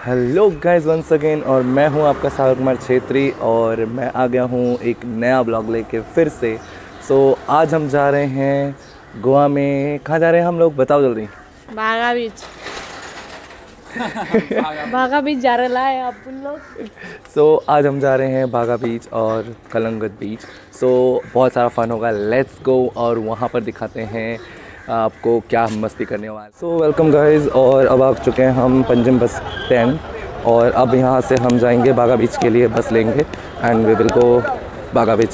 Hello guys once again, और मैं हूं आपका सागर कुमार छेत्री और मैं आ गया हूं एक नया ब्लॉग लेके फिर से। आज हम जा रहे हैं गोवा में। कहाँ जा रहे हैं हम लोग, बताओ जल्दी। बागा बीच। बागा बीच जा रहे हैं आप लोग। आज हम जा रहे हैं बागा बीच और कलंगुट बीच। बहुत सारा फन होगा, लेट्स गो और वहाँ पर दिखाते हैं आपको क्या मस्ती करने वाले। वेलकम गाइस, और अब आ चुके हैं हम पंजिम बस स्टैंड और अब यहाँ से हम जाएंगे बागा बीच के लिए, बस लेंगे and we will go Baga beach.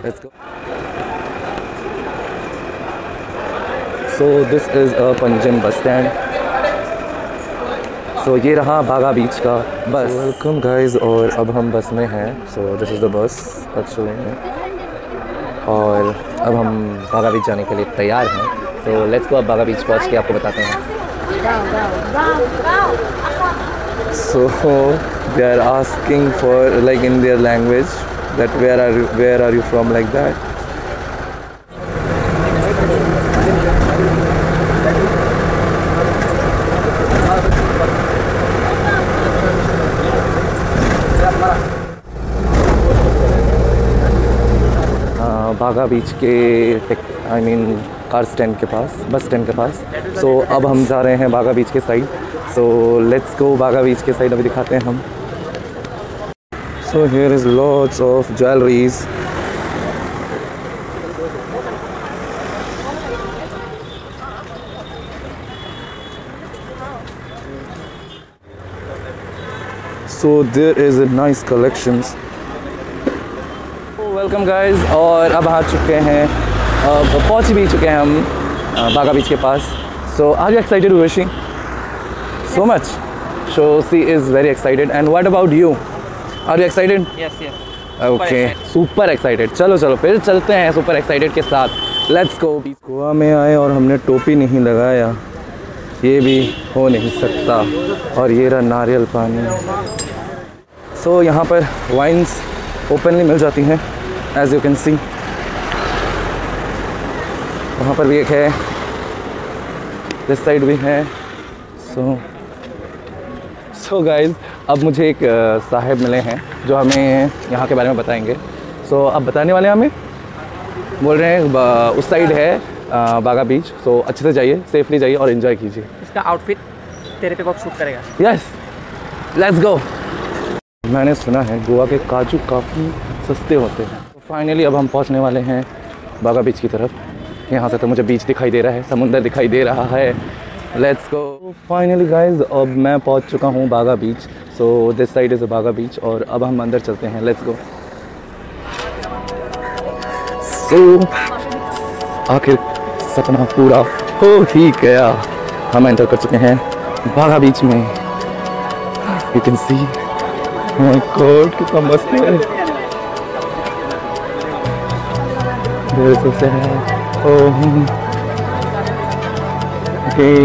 Let's go. This is a Panjim bus stand. ये रहा बागा बीच का बस। वेलकम गाइस, और अब हम बस में हैं। This is the bus actually, और अब हम बागा बीच जाने के लिए तैयार हैं। Let's go. अब बागा बीच पहुंच के आपको बताते हैं। They are asking for like in their language that where are you from, like that. Baga beach के कार स्टैंड के पास, बस स्टैंड के पास। अब हम जा रहे हैं बागा बीच के side. Let's go Baga beach के साइड, अभी दिखाते हैं हम। Here is lots of jewelleries. There is a nice collections. Welcome guys, और अब आ चुके हैं, पहुंच भी चुके हैं हम बागा बीच के पास। Are you excited Rishi? So much. She is very excited. And what about you? Are you excited? Yes. Okay. Super excited. चलो फिर चलते हैं super excited के साथ। Let's go. गोवा में आए और हमने टोपी नहीं लगाया, ये भी हो नहीं सकता। और ये रहा नारियल पानी। यहाँ पर वाइन्स ओपनली मिल जाती हैं, as you can see। वहाँ पर भी एक है, दिस साइड भी है। सो गाइज, अब मुझे एक साहब मिले हैं जो हमें यहाँ के बारे में बताएंगे। अब बताने वाले हैं हमें, बोल रहे हैं उस साइड है बागा बीच। अच्छे से जाइए, सेफली जाइए और एंजॉय कीजिए। इसका आउटफिट तेरे पे कब शूट करेगा? Yes, let's go. मैंने सुना है गोवा के काजू काफ़ी सस्ते होते हैं। फाइनली अब हम पहुँचने वाले हैं बागा बीच की तरफ। यहाँ से तो मुझे बीच दिखाई दे रहा है, समुंदर दिखाई दे रहा है। Let's go. फाइनली गाइज, अब मैं पहुंच चुका हूँ बागा बीच। दिस साइड इज़ बागा बीच, और अब हम अंदर चलते हैं। लेट्स गो। आखिर सपना पूरा हो ही गया, हम एंटर कर चुके हैं बागा बीच में। You can see, my god कितना मस्त है। There is so sad. Okay.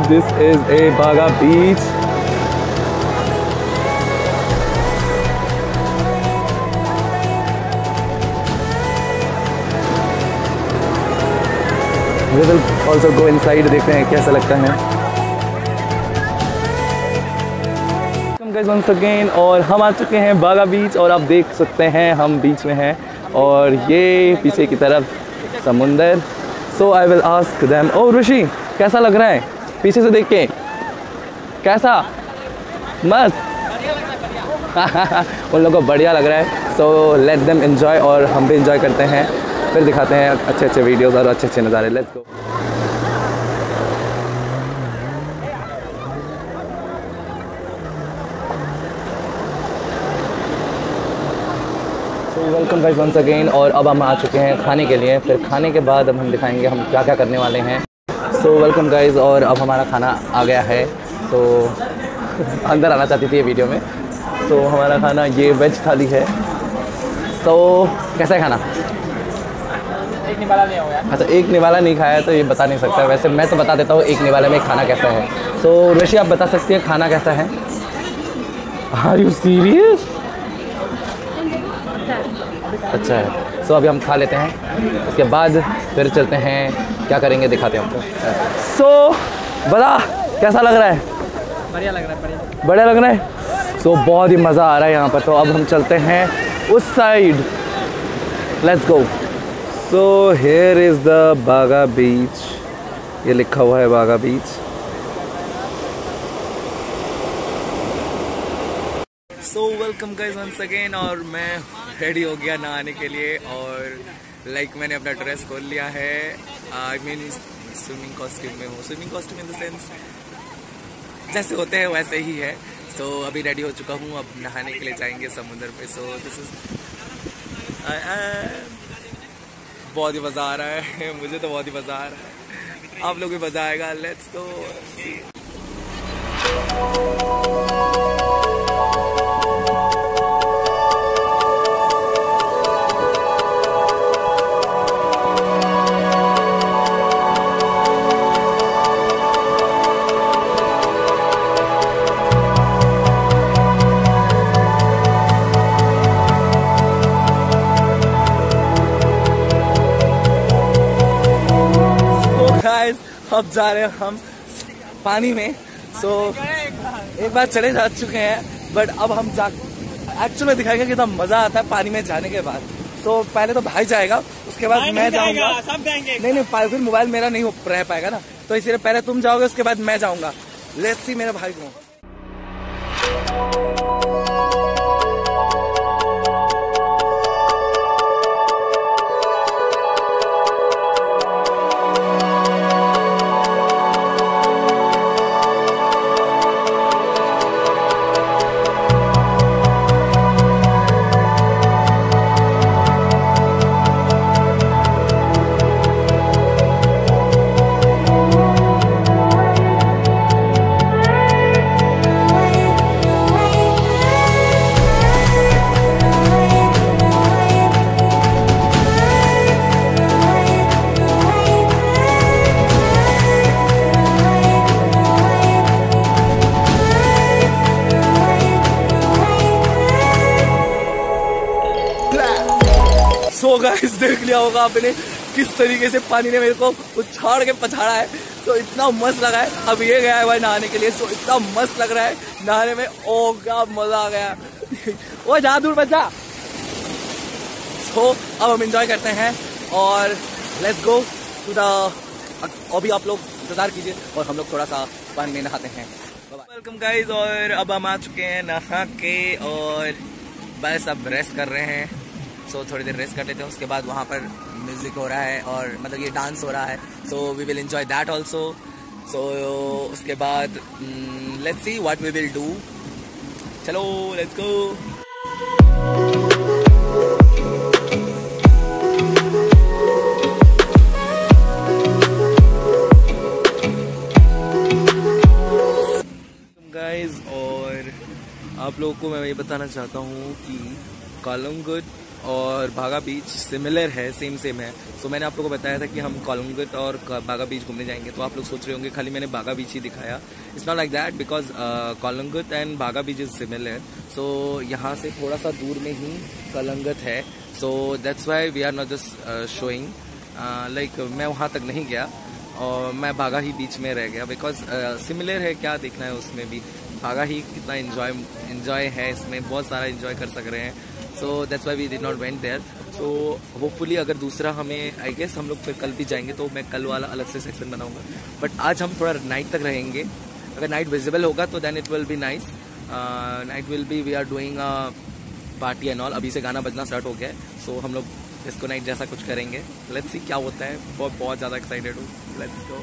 This is a Baga beach. We will also go inside, देखते हैं कैसा लगता है। Welcome guys once again, और हम आ चुके हैं बागा बीच, और आप देख सकते हैं हम बीच में हैं और ये पीछे की तरफ समुंदर। आई विल आस्क देम, ओ ऋषि कैसा लग रहा है पीछे से देख के? कैसा? मस्त। उन लोगों को बढ़िया लग रहा है। लेट देम एंजॉय, और हम भी एंजॉय करते हैं। फिर दिखाते हैं अच्छे वीडियोस और अच्छे नज़ारे। Let's go. Welcome guys once again, और अब हम आ चुके हैं खाने के लिए। फिर खाने के बाद अब हम दिखाएंगे हम क्या क्या करने वाले हैं। वेलकम गाइस, और अब हमारा खाना आ गया है। अंदर आना चाहती थी ये वीडियो में। हमारा खाना ये वेज थाली है। कैसा है खाना? एक निवाला नहीं होगा। अच्छा, एक निवाला नहीं खाया तो ये बता नहीं सकता। वैसे मैं तो बता देता हूँ एक निवाले में खाना कैसा है। ऋषि आप बता सकती है खाना कैसा है? Are you serious? अच्छा है। अभी हम खा लेते हैं, उसके बाद फिर चलते हैं क्या करेंगे दिखाते हैं आपको। सो बता कैसा लग रहा है? बढ़िया लग रहा है, बढ़िया बढ़िया लग रहा है। सो बहुत ही मज़ा आ रहा है यहाँ पर। तो अब हम चलते हैं उस side, let's go. So here is the Baga beach, ये लिखा हुआ है Baga beach. So welcome guys once again, और मैं रेडी हो गया नहाने के लिए, और मैंने अपना ड्रेस खोल लिया है। आई मीन स्विमिंग कॉस्ट्यूम में हूँ। Swimming costume in the sense जैसे होते हैं वैसे ही है। सो अभी रेडी हो चुका हूँ, अब नहाने के लिए जाएंगे समुद्र पे। सो दिस इज बहुत ही मज़ा आ रहा है, मुझे तो बहुत ही मज़ा आ रहा है, आप लोग भी मज़ा आएगा। Let's go. अब जा रहे हैं हम पानी में। सो एक बार चले जा चुके हैं, बट अब हम एक्चुअल में दिखाएंगे कितना मजा आता है पानी में जाने के बाद। तो पहले तो भाई जाएगा, उसके बाद मैं जाऊंगा। सब जाएंगे। नहीं फिर मोबाइल मेरा नहीं रह पाएगा ना, तो इसलिए पहले तुम जाओगे, उसके बाद मैं जाऊंगा। लेट्स सी मेरे भाई को। सो गाइस देख लिया होगा आपने किस तरीके से पानी ने मेरे को उछाड़ के पछाड़ा है। तो इतना मस्त लगा है। अब ये गया है भाई नहाने के लिए। सो इतना मस्त लग रहा है नहाने में। ओ क्या मजा आ गया। वो जा दूर बचा। सो अब हम एंजॉय करते हैं और लेट्स गो टू द। अभी आप लोग इंतजार कीजिए और हम लोग थोड़ा सा पानी में नहाते हैं। वेलकम गाइस, और अब हम आ चुके हैं नहा के, और बस अब रेस्ट कर रहे हैं। सो थोड़ी देर रेस्ट कर लेते हैं, उसके बाद वहाँ पर म्यूजिक हो रहा है, और मतलब ये डांस हो रहा है। So we will enjoy that also. So उसके बाद let's see what we will do. चलो लेट्स गो। गाइस, और आप लोगों को मैं ये बताना चाहता हूँ कि कॉलंगुट और बागा बीच सिमिलर है, सेम है। सो मैंने आप लोगों को बताया था कि हम कॉलंगुट और बागा बीच घूमने जाएंगे। तो आप लोग सोच रहे होंगे खाली मैंने बागा बीच ही दिखाया। It's not like that, because Calangute and Baga beach is similar. सो यहाँ से थोड़ा सा दूर में ही कॉलंगुट है। So that's why we are not just showing. मैं वहाँ तक नहीं गया और मैं बागा ही बीच में रह गया, बिकॉज सिमिलर है, क्या देखना है उसमें भी। बागा ही कितना इन्जॉय है, इसमें बहुत सारा इन्जॉय कर सक रहे हैं। So that's why we did not went there. So hopefully अगर दूसरा हमें, आई गेस हम लोग फिर कल भी जाएंगे, तो मैं कल वाला अलग से सेक्शन बनाऊंगा। बट आज हम थोड़ा नाइट तक रहेंगे। अगर नाइट विजिबल होगा तो then it will be nice. Night will be, we are doing party and all. अभी से गाना बजना स्टार्ट हो गया है। सो हम लोग इसको नाइट जैसा कुछ करेंगे। लेट्स सी क्या होता है। बहुत ज़्यादा एक्साइटेड हूँ। Let's go.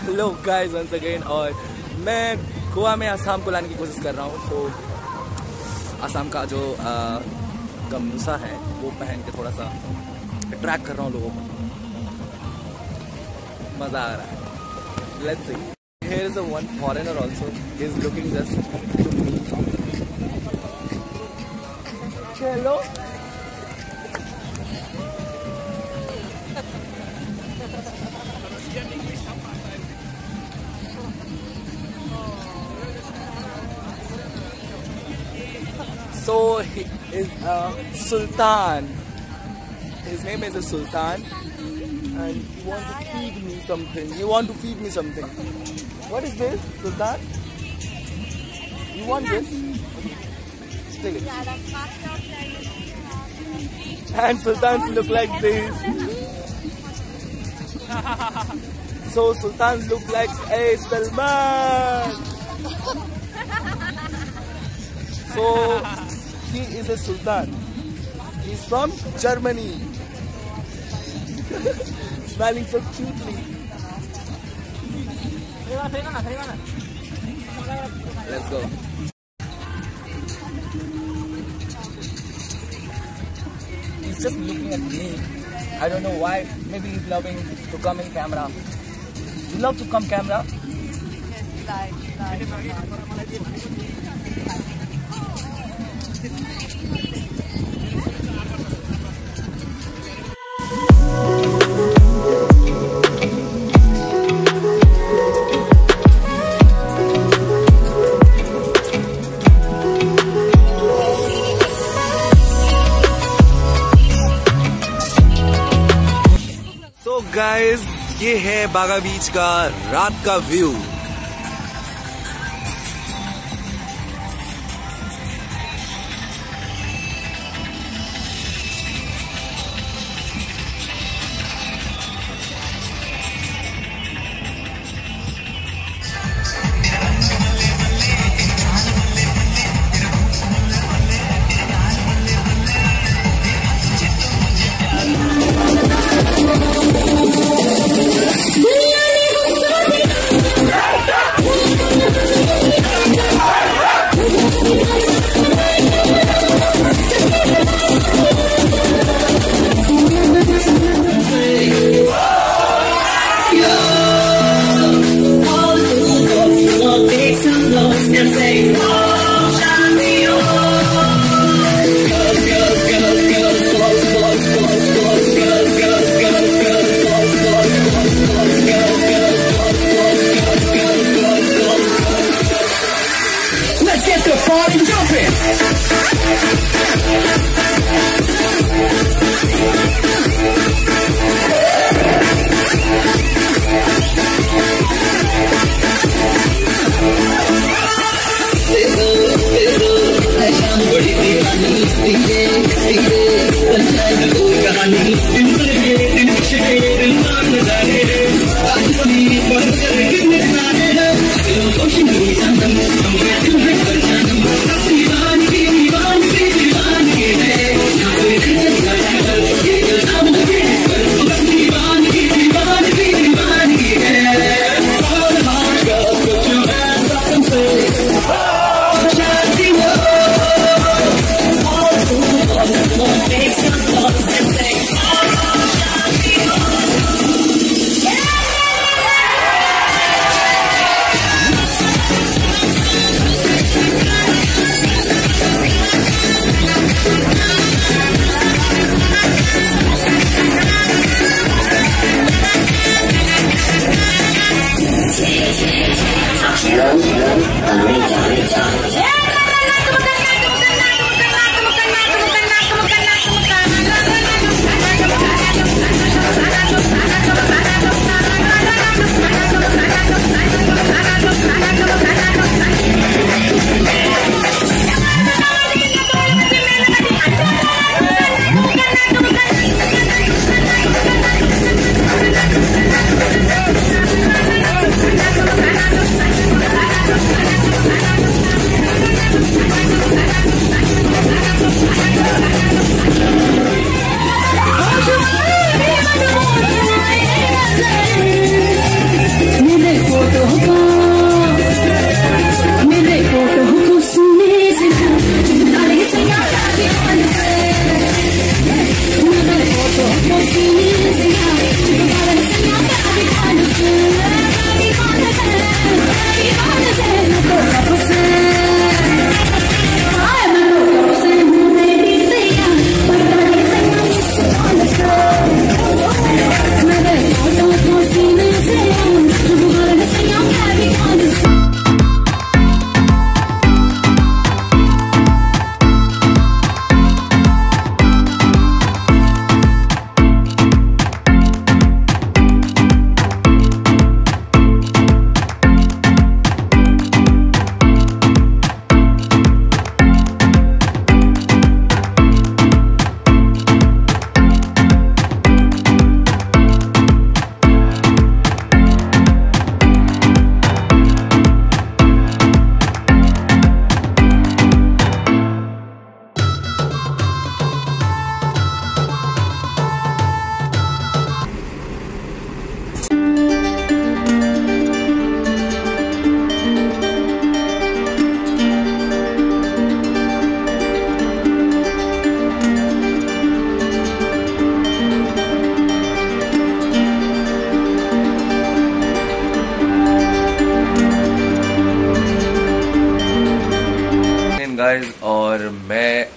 Hello guys once again, और मैं गोवा में आसाम को लाने की कोशिश कर रहा हूँ। तो आसाम का जो गमछा है वो पहन के थोड़ा सा अट्रैक्ट कर रहा हूँ लोगों को। मज़ा आ रहा है। Let's see. Here is one foreigner also, he is looking just to me. चलो he is Sultan. His name is Sultan, and he wants to feed me something. What is this, Sultan? You want this? Take it. And Sultans look like this. So Sultans look like a Salman. So he is a Sultan. He's from Germany. Smiling so cutely. Let's go. He's just looking at me. I don't know why. Maybe he's loving to come in camera. You love to come camera? Yes, like. Guys, ये है बागा बीच का रात का view.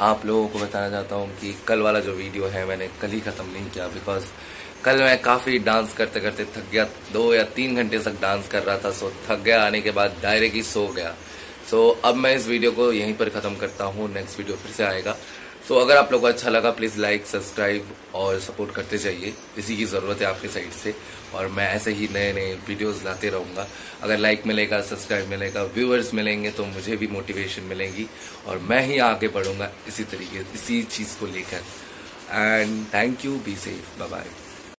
आप लोगों को बताना चाहता हूँ कि कल वाला जो वीडियो है मैंने कल ही ख़त्म नहीं किया, बिकॉज कल मैं काफ़ी डांस करते करते थक गया। 2 या 3 घंटे तक डांस कर रहा था, सो थक गया। आने के बाद डायरेक्ट ही सो गया। सो अब मैं इस वीडियो को यहीं पर ख़त्म करता हूँ। नेक्स्ट वीडियो फिर से आएगा। सो अगर आप लोगों को अच्छा लगा प्लीज़ लाइक, सब्सक्राइब और सपोर्ट करते जाइए। इसी की ज़रूरत है आपकी साइड से, और मैं ऐसे ही नए नए वीडियोस लाते रहूँगा। अगर लाइक मिलेगा, सब्सक्राइब मिलेगा, व्यूअर्स मिलेंगे तो मुझे भी मोटिवेशन मिलेगी और मैं ही आगे बढ़ूँगा इसी तरीके, इसी चीज़ को लेकर। And thank you, be safe, bye bye.